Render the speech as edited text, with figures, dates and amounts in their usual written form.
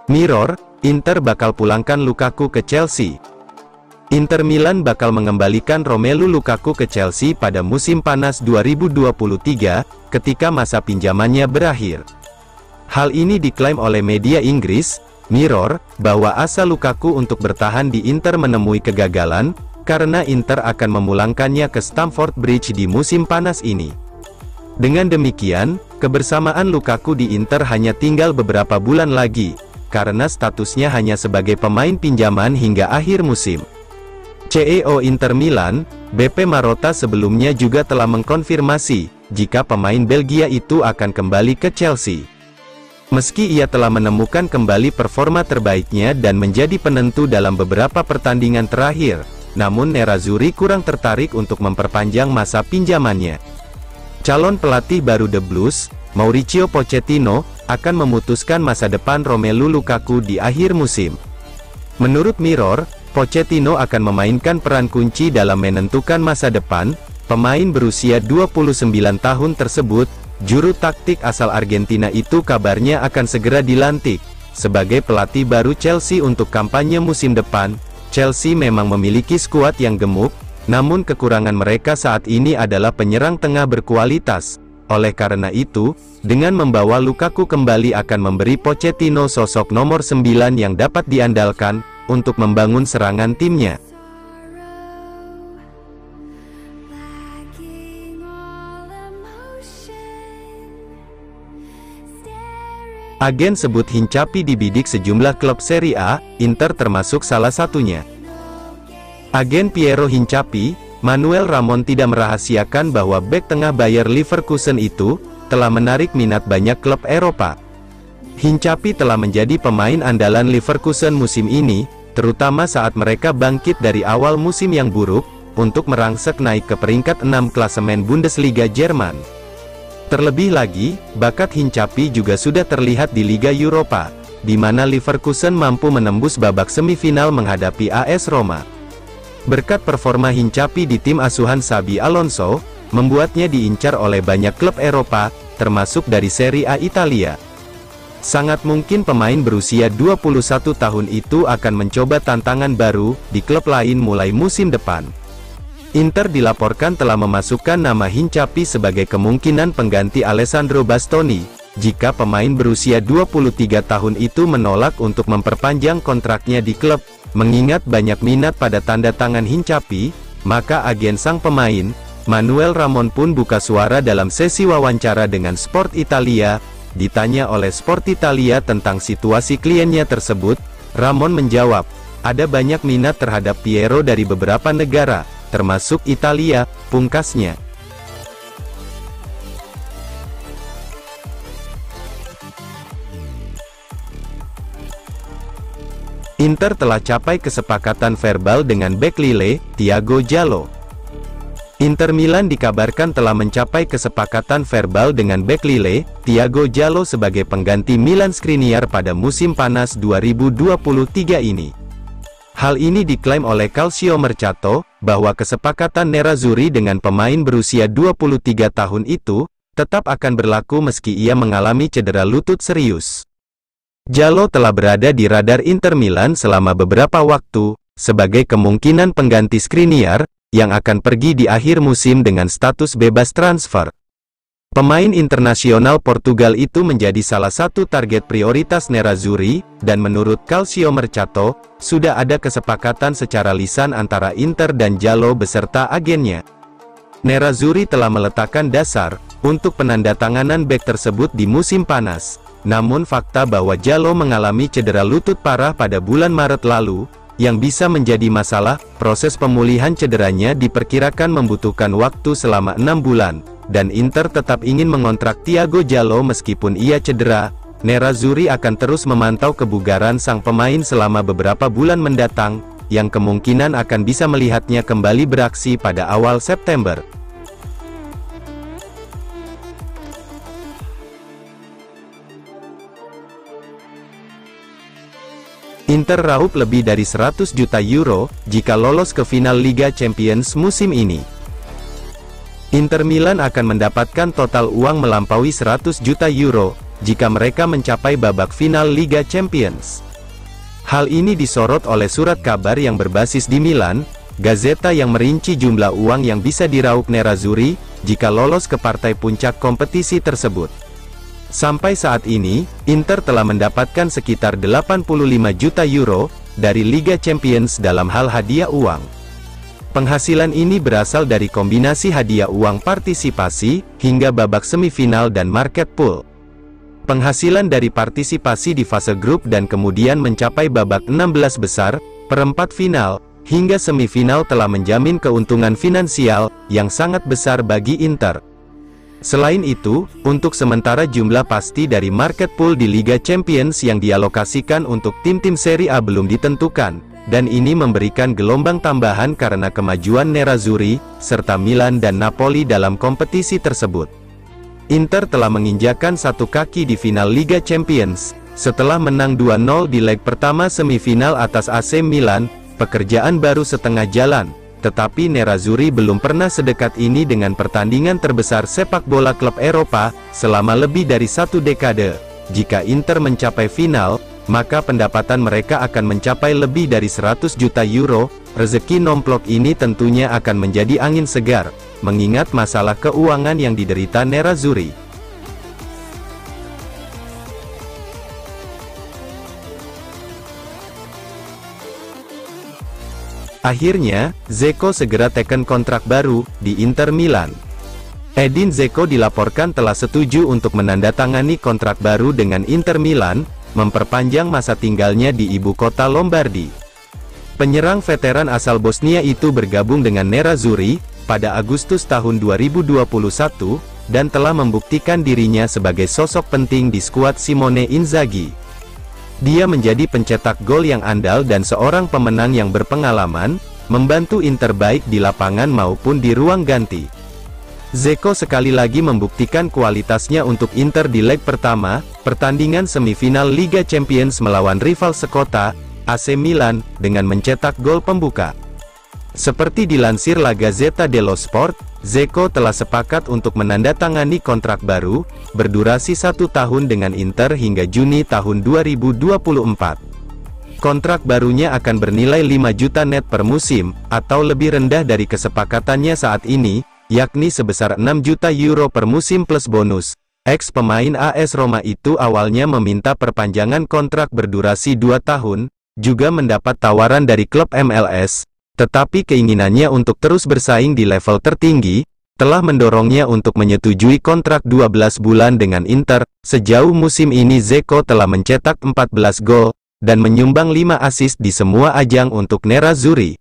Mirror, Inter bakal pulangkan Lukaku ke Chelsea. Inter Milan bakal mengembalikan Romelu Lukaku ke Chelsea pada musim panas 2023, ketika masa pinjamannya berakhir. Hal ini diklaim oleh media Inggris, Mirror, bahwa asa Lukaku untuk bertahan di Inter menemui kegagalan, karena Inter akan memulangkannya ke Stamford Bridge di musim panas ini. Dengan demikian, kebersamaan Lukaku di Inter hanya tinggal beberapa bulan lagi, karena statusnya hanya sebagai pemain pinjaman hingga akhir musim. CEO Inter Milan, BP Marotta sebelumnya juga telah mengkonfirmasi, jika pemain Belgia itu akan kembali ke Chelsea. Meski ia telah menemukan kembali performa terbaiknya dan menjadi penentu dalam beberapa pertandingan terakhir, namun Nerazzurri kurang tertarik untuk memperpanjang masa pinjamannya. Calon pelatih baru The Blues, Mauricio Pochettino, akan memutuskan masa depan Romelu Lukaku di akhir musim. Menurut Mirror, Pochettino akan memainkan peran kunci dalam menentukan masa depan pemain berusia 29 tahun tersebut. Juru taktik asal Argentina itu kabarnya akan segera dilantik sebagai pelatih baru Chelsea untuk kampanye musim depan. Chelsea memang memiliki skuad yang gemuk, namun kekurangan mereka saat ini adalah penyerang tengah berkualitas. Oleh karena itu, dengan membawa Lukaku kembali akan memberi Pochettino sosok nomor 9 yang dapat diandalkan untuk membangun serangan timnya. Agen sebut Hincapié dibidik sejumlah klub Serie A, Inter termasuk salah satunya. Agen Piero Hincapié, Manuel Ramon tidak merahasiakan bahwa bek tengah Bayer Leverkusen itu telah menarik minat banyak klub Eropa. Hincapié telah menjadi pemain andalan Leverkusen musim ini, terutama saat mereka bangkit dari awal musim yang buruk, untuk merangsek naik ke peringkat 6 klasemen Bundesliga Jerman. Terlebih lagi, bakat Hincapié juga sudah terlihat di Liga Eropa, di mana Leverkusen mampu menembus babak semifinal menghadapi AS Roma. Berkat performa Hincapié di tim asuhan Xabi Alonso, membuatnya diincar oleh banyak klub Eropa, termasuk dari Serie A Italia. Sangat mungkin pemain berusia 21 tahun itu akan mencoba tantangan baru di klub lain mulai musim depan. Inter dilaporkan telah memasukkan nama Hincapié sebagai kemungkinan pengganti Alessandro Bastoni, jika pemain berusia 23 tahun itu menolak untuk memperpanjang kontraknya di klub. Mengingat banyak minat pada tanda tangan Hincapié, maka agen sang pemain, Manuel Ramon pun buka suara dalam sesi wawancara dengan Sport Italia. Ditanya oleh Sport Italia tentang situasi kliennya tersebut, Ramon menjawab, ada banyak minat terhadap Piero dari beberapa negara, termasuk Italia, pungkasnya. Inter telah capai kesepakatan verbal dengan bek Lille, Thiago Jallo. Inter Milan dikabarkan telah mencapai kesepakatan verbal dengan bek Lille, Thiago Jallo sebagai pengganti Milan Skriniar pada musim panas 2023 ini. Hal ini diklaim oleh Calcio Mercato, bahwa kesepakatan Nerazzurri dengan pemain berusia 23 tahun itu, tetap akan berlaku meski ia mengalami cedera lutut serius. Jallo telah berada di radar Inter Milan selama beberapa waktu, sebagai kemungkinan pengganti Skriniar, yang akan pergi di akhir musim dengan status bebas transfer. Pemain internasional Portugal itu menjadi salah satu target prioritas Nerazzurri, dan menurut Calcio Mercato, sudah ada kesepakatan secara lisan antara Inter dan Jallo beserta agennya. Nerazzurri telah meletakkan dasar untuk penandatanganan bek tersebut di musim panas. Namun fakta bahwa Jallo mengalami cedera lutut parah pada bulan Maret lalu, yang bisa menjadi masalah. Proses pemulihan cederanya diperkirakan membutuhkan waktu selama 6 bulan, dan Inter tetap ingin mengontrak Thiago Jallo meskipun ia cedera. Nerazzurri akan terus memantau kebugaran sang pemain selama beberapa bulan mendatang, yang kemungkinan akan bisa melihatnya kembali beraksi pada awal September. Inter raup lebih dari 100 juta euro, jika lolos ke final Liga Champions musim ini. Inter Milan akan mendapatkan total uang melampaui 100 juta euro, jika mereka mencapai babak final Liga Champions. Hal ini disorot oleh surat kabar yang berbasis di Milan, Gazzetta yang merinci jumlah uang yang bisa diraup Nerazzurri jika lolos ke partai puncak kompetisi tersebut. Sampai saat ini, Inter telah mendapatkan sekitar 85 juta euro dari Liga Champions dalam hal hadiah uang. Penghasilan ini berasal dari kombinasi hadiah uang partisipasi hingga babak semifinal dan market pool. Penghasilan dari partisipasi di fase grup dan kemudian mencapai babak 16 besar, perempat final, hingga semifinal telah menjamin keuntungan finansial yang sangat besar bagi Inter. Selain itu, untuk sementara jumlah pasti dari market pool di Liga Champions yang dialokasikan untuk tim-tim Serie A belum ditentukan, dan ini memberikan gelombang tambahan karena kemajuan Nerazzurri, serta Milan dan Napoli dalam kompetisi tersebut. Inter telah menginjakan satu kaki di final Liga Champions, setelah menang 2-0 di leg pertama semifinal atas AC Milan. Pekerjaan baru setengah jalan, tetapi Nerazzurri belum pernah sedekat ini dengan pertandingan terbesar sepak bola klub Eropa selama lebih dari satu dekade. Jika Inter mencapai final, maka pendapatan mereka akan mencapai lebih dari 100 juta euro. Rezeki nomplok ini tentunya akan menjadi angin segar, mengingat masalah keuangan yang diderita Nerazzurri. Akhirnya, Dzeko segera teken kontrak baru di Inter Milan. Edin Dzeko dilaporkan telah setuju untuk menandatangani kontrak baru dengan Inter Milan, memperpanjang masa tinggalnya di ibu kota Lombardi. Penyerang veteran asal Bosnia itu bergabung dengan Nerazzurri pada Agustus tahun 2021, dan telah membuktikan dirinya sebagai sosok penting di skuad Simone Inzaghi. Dia menjadi pencetak gol yang andal dan seorang pemenang yang berpengalaman, membantu Inter baik di lapangan maupun di ruang ganti. Dzeko sekali lagi membuktikan kualitasnya untuk Inter di leg pertama, pertandingan semifinal Liga Champions melawan rival sekota, AC Milan, dengan mencetak gol pembuka. Seperti dilansir La Gazzetta dello Sport, Dzeko telah sepakat untuk menandatangani kontrak baru, berdurasi 1 tahun dengan Inter hingga Juni tahun 2024. Kontrak barunya akan bernilai 5 juta net per musim, atau lebih rendah dari kesepakatannya saat ini, yakni sebesar 6 juta euro per musim plus bonus. Ex-pemain AS Roma itu awalnya meminta perpanjangan kontrak berdurasi 2 tahun, juga mendapat tawaran dari klub MLS, tetapi keinginannya untuk terus bersaing di level tertinggi, telah mendorongnya untuk menyetujui kontrak 12 bulan dengan Inter. Sejauh musim ini Dzeko telah mencetak 14 gol, dan menyumbang 5 assist di semua ajang untuk Nerazzurri.